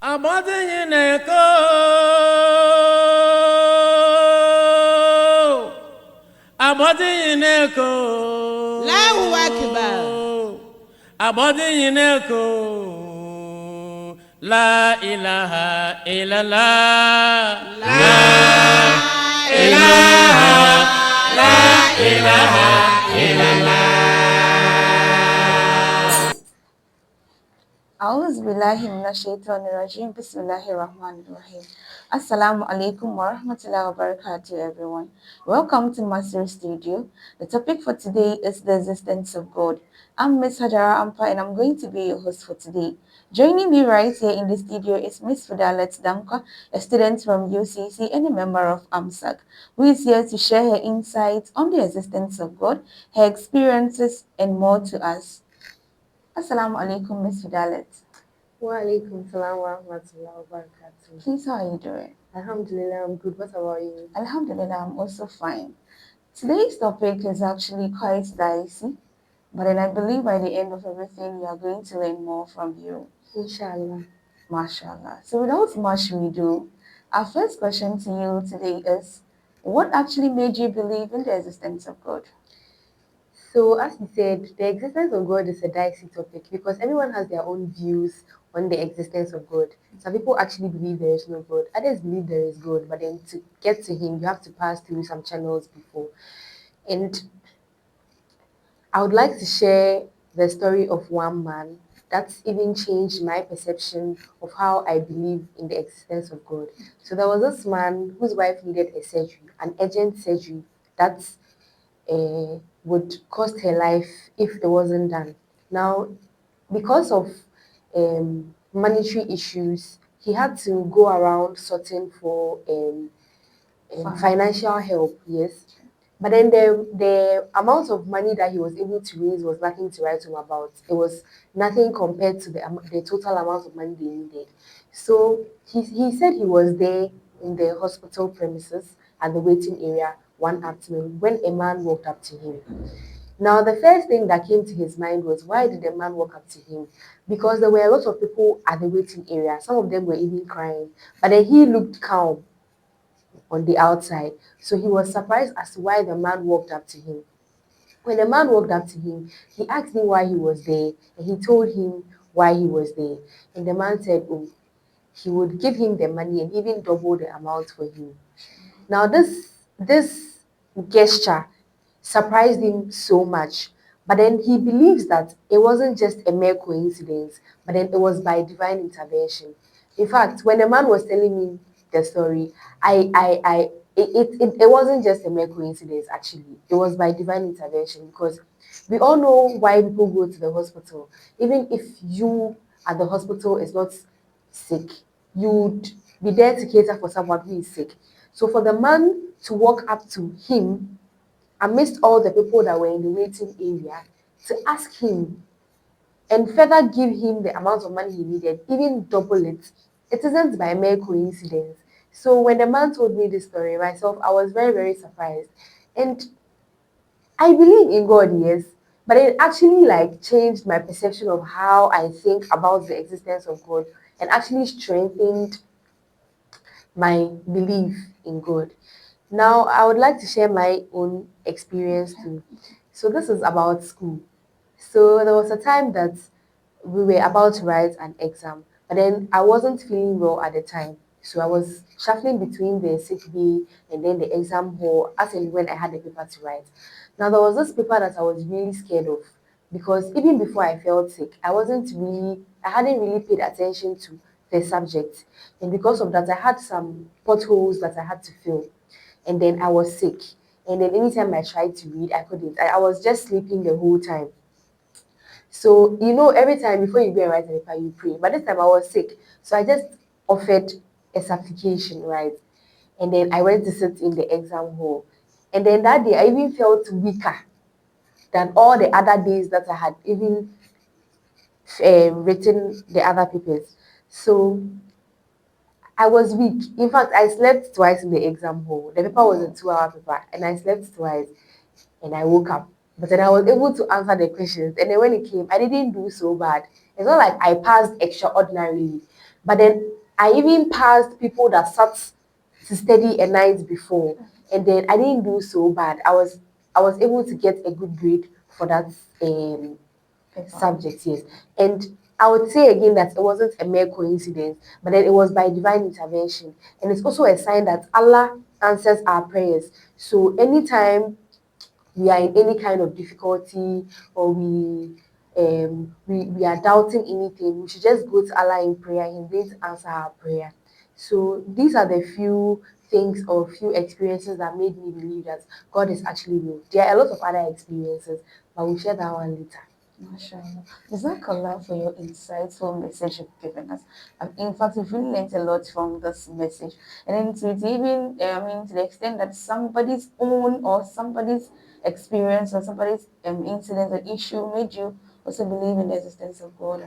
Abadineko, Abadineko, Allahu Akbar. Abadineko, La ilaha illallah, La ilaha, La ilaha illallah. A'udhu billahi minash shaitani rajim. Bismillahir Rahmanir Rahim. Assalamu alaikum wa rahmatullahi wa barakatuh, everyone. Welcome to Masroor Studio. The topic for today is the existence of God. I'm Miss Hajara Ampa and I'm going to be your host for today. Joining me right here in the studio is Miss Fudalet Danka, a student from UCC and a member of AMSAC, who is here to share her insights on the existence of God, her experiences, and more to us. Assalamu alaikum, Miss Fudalet. Wa alaikum salam wa rahmatullahi wa barakatuh. Please, how are you doing? Alhamdulillah, I'm good. What about you? Alhamdulillah, I'm also fine. Today's topic is actually quite dicey, but then I believe by the end of everything, we are going to learn more from you. Inshallah. MashaAllah. So without much ado, our first question to you today is, what actually made you believe in the existence of God? So, as you said, the existence of God is a dicey topic because everyone has their own views on the existence of God. Some people actually believe there is no God, others believe there is God, but then to get to Him, you have to pass through some channels before. And I would like to share the story of one man that's even changed my perception of how I believe in the existence of God. So there was this man whose wife needed a surgery, an urgent surgery that would cost her life if it wasn't done. Now, because of monetary issues, he had to go around sorting for financial help, yes. But then the amount of money that he was able to raise was nothing to write home about. It was nothing compared to the total amount of money they needed. So he said he was there in the hospital premises at the waiting area one afternoon when a man walked up to him. Now, the first thing that came to his mind was, why did the man walk up to him? Because there were a lot of people at the waiting area. Some of them were even crying. But then he looked calm on the outside. So he was surprised as to why the man walked up to him. When the man walked up to him, he asked him why he was there, and he told him why he was there. And the man said, oh, he would give him the money and even double the amount for him. Now, this gesture surprised him so much. But then he believes that it wasn't just a mere coincidence, but then it was by divine intervention. In fact, when the man was telling me the story, it wasn't just a mere coincidence, actually. It was by divine intervention because we all know why people go to the hospital. Even if you at the hospital is not sick, you'd be there to cater for someone who is sick. So for the man to walk up to him amidst all the people that were in the waiting area to ask him and further give him the amount of money he needed, even double it, it isn't by mere coincidence. So when the man told me this story, myself, I was very, very surprised. And I believe in God, yes, but it actually like changed my perception of how I think about the existence of God and actually strengthened my belief in God. Now, I would like to share my own experience too. So, this is about school. So, there was a time that we were about to write an exam, but then I wasn't feeling well at the time. So, I was shuffling between the sick bay and then the exam hall as and when I had the paper to write. Now, there was this paper that I was really scared of because even before I felt sick, I hadn't really paid attention to the subject. And because of that, I had some potholes that I had to fill. And then I was sick. And then anytime I tried to read, I couldn't. I was just sleeping the whole time. So, every time before you go and write a paper, you pray. But this time I was sick. So I just offered a supplication, right? And then I went to sit in the exam hall. And then that day, I even felt weaker than all the other days that I had even written the other papers. So I was weak. In fact, I slept twice in the exam hall. The paper was a 2-hour paper, and I slept twice, and I woke up. But then I was able to answer the questions. And then when it came, I didn't do so bad. It's not like I passed extraordinarily, But then I even passed people that sat to study a night before, and then I didn't do so bad. I was able to get a good grade for that um Paper. subject, yes. And I would say again that it wasn't a mere coincidence, but then it was by divine intervention. And it's also a sign that Allah answers our prayers. So anytime we are in any kind of difficulty, or we are doubting anything, we should just go to Allah in prayer. He's going to answer our prayer. So these are the few things or few experiences that made me believe that God is actually real. There are a lot of other experiences, but we'll share that one later. MashaAllah. Jazakallah for your insightful message you've given us. In fact, we've really learned a lot from this message. And then to even, to the extent that somebody's own or somebody's experience or somebody's incident or issue made you also believe in the existence of God.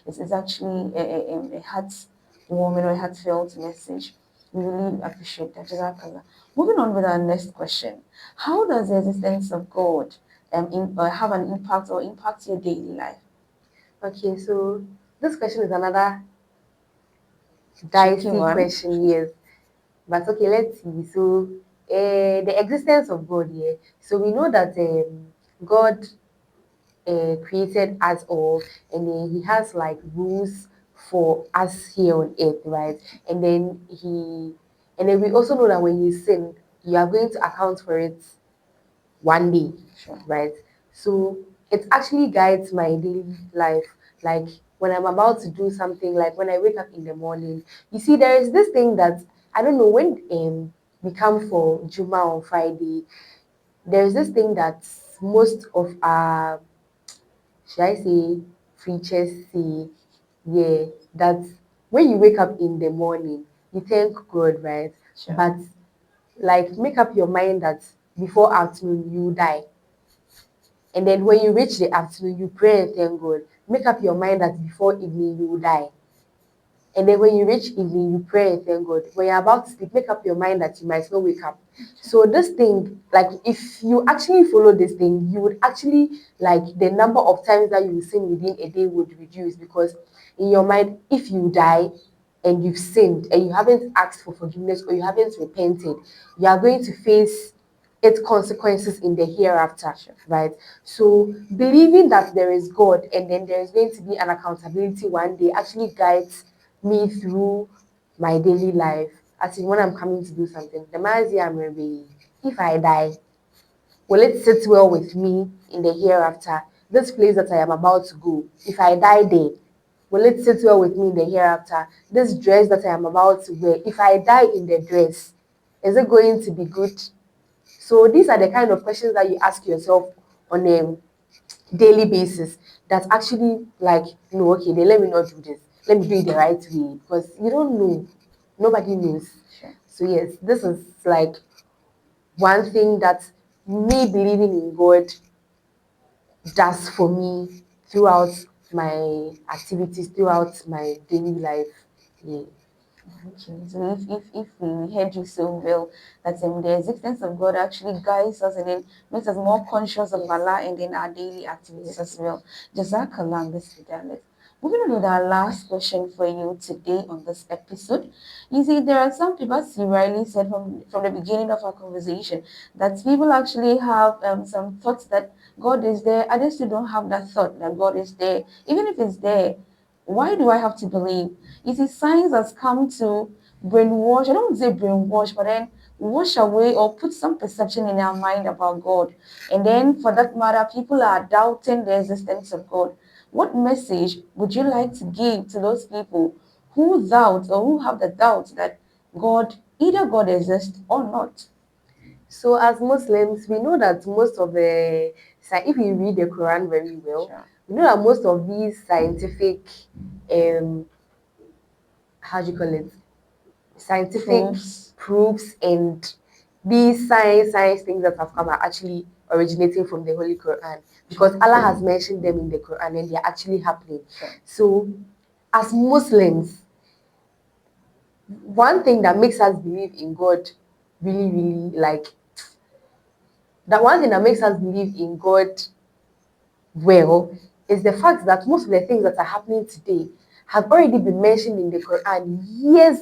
It's actually a heartwarming or a heartfelt message. We really appreciate that. Jazakallah. Moving on with our next question. How does the existence of God have an impact or impact your daily life? Okay, so this question is another Tricky dicey one. question, yes. But okay, let's see. So, the existence of God, yeah. So we know that God created us all, and then He has like rules for us here on earth, right? And then and then we also know that when you sin, you are going to account for it one day, Sure. right? So it actually guides my daily life. Like when I'm about to do something, like when I wake up in the morning, you see, there is this thing that I don't know when we come for Juma on Friday. There's this thing that most of our, should I say, preachers say, yeah, that when you wake up in the morning, you thank God, right? Sure. But like make up your mind that before afternoon you die. And then when you reach the afternoon, you pray and thank God. Make up your mind that before evening you will die. And then when you reach evening, you pray and thank God. When you're about to sleep, make up your mind that you might not wake up. So this thing, like if you actually follow this thing, you would actually like the number of times that you will sin within a day would reduce, because in your mind, if you die and you've sinned and you haven't asked for forgiveness or you haven't repented, you are going to face its consequences in the hereafter, right? So believing that there is God and then there is going to be an accountability one day actually guides me through my daily life. As in when I'm coming to do something, the mazi I'm ready. If I die, will it sit well with me in the hereafter? This place that I am about to go, if I die there, will it sit well with me in the hereafter? This dress that I am about to wear, if I die in the dress, is it going to be good? So these are the kind of questions that you ask yourself on a daily basis that actually like, no, okay, then let me not do this. Let me do it the right way, because you don't know. Nobody knows. Sure. So yes, this is like one thing that me believing in God does for me throughout my activities, throughout my daily life. Yeah. Okay, so if we heard you so well, that the existence of God actually guides us and then makes us more conscious of Yes. Allah and in our daily activities Yes. as well. Jazakallah on this regard. Moving on with our last question for you today on this episode. You see, there are some people, as you rightly said from the beginning of our conversation, that people actually have some thoughts that God is there. Others still don't have that thought that God is there. Even if it's there, why do I have to believe? You see, science has come to brainwash, I don't want to say brainwash, but then wash away or put some perception in our mind about God. And then, for that matter, people are doubting the existence of God. What message would you like to give to those people who doubt or who have the doubt that either God exists or not? So as Muslims, we know that most of the, if you read the Quran very well, Sure. we know that most of these scientific, um, how do you call it, scientific Proofs. proofs and these science things that have come are actually originating from the Holy Quran, because Allah has mentioned them in the Quran and they are actually happening. Sure. So as Muslims, one thing that makes us believe in God really, really like that one thing that makes us believe in God well is the fact that most of the things that are happening today have already been mentioned in the Quran years,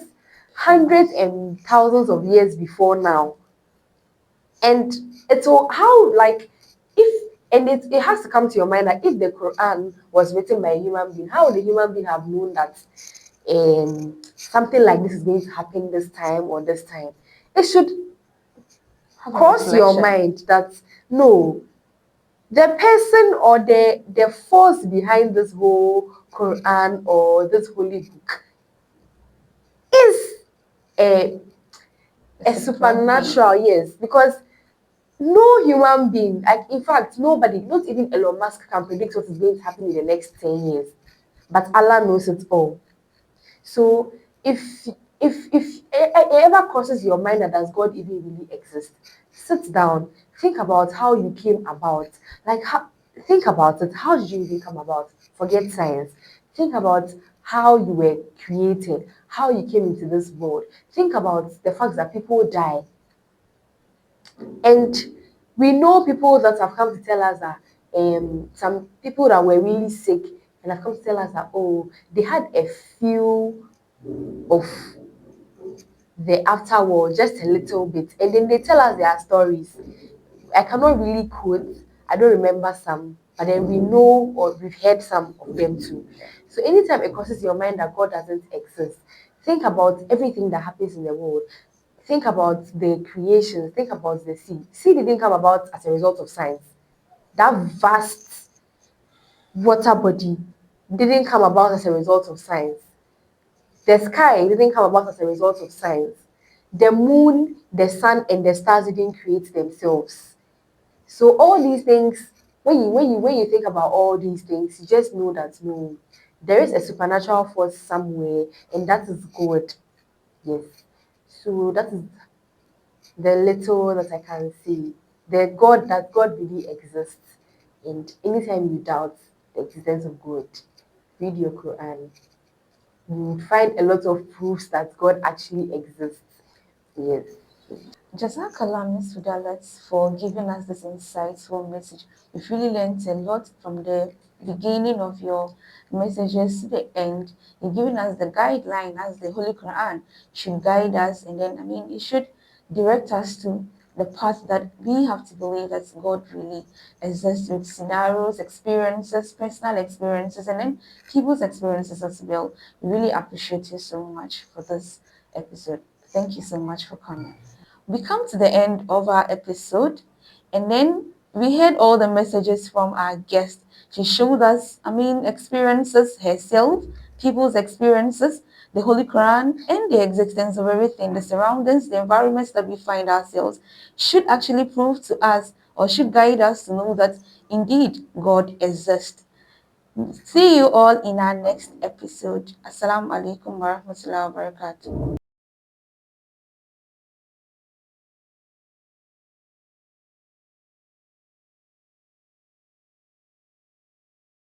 hundreds and thousands of years before now. And it's so how like if and it has to come to your mind that if the Quran was written by a human being, how would the human being have known that something like this is going to happen this time or this time? It should Have a cross your reflection. mind that no, the person or the force behind this whole Quran or this holy book is a, A a supreme being. supernatural, yes, because no human being, like in fact, nobody, not even Elon Musk, can predict what is going to happen in the next 10 years. But Allah knows it all. So if if it ever crosses your mind that does God even really exist, sit down, think about how you came about. Like how, think about it. How did you even come about? Forget science. Think about how you were created, how you came into this world. Think about the fact that people die. And we know people that have come to tell us that some people that were really sick and have come to tell us that oh they had a few of the afterworld, just a little bit, and then they tell us their stories. I cannot really quote, I don't remember some, but then we know or we've heard some of them too. So anytime it crosses your mind that God doesn't exist, think about everything that happens in the world. Think about the creation, think about the sea. Sea didn't come about as a result of science. That vast water body didn't come about as a result of science. The sky didn't come about as a result of science. The moon, the sun, and the stars didn't create themselves. So all these things, when you think about all these things, you just know that no, there is a supernatural force somewhere, and that is God. Yes. So that is the little that I can see. That God really exists. And anytime you doubt the existence of God, read your Quran. You would find a lot of proofs that God actually exists. Yes. Jazakallah, Miss Fidalat, for giving us this insightful message. We've really learned a lot from the beginning of your messages to the end. You're giving us the guideline as the Holy Quran should guide us, and then, I mean, it should direct us to the path that we have to believe that God really exists with scenarios, experiences, personal experiences, and then people's experiences as well. We really appreciate you so much for this episode. Thank you so much for coming. We come to the end of our episode, and then we heard all the messages from our guest. She showed us, I mean, experiences herself, people's experiences, the Holy Quran, and the existence of everything, the surroundings, the environments that we find ourselves should actually prove to us or should guide us to know that indeed God exists. See you all in our next episode. Assalamu alaikum wa rahmatullahi wa barakatuh.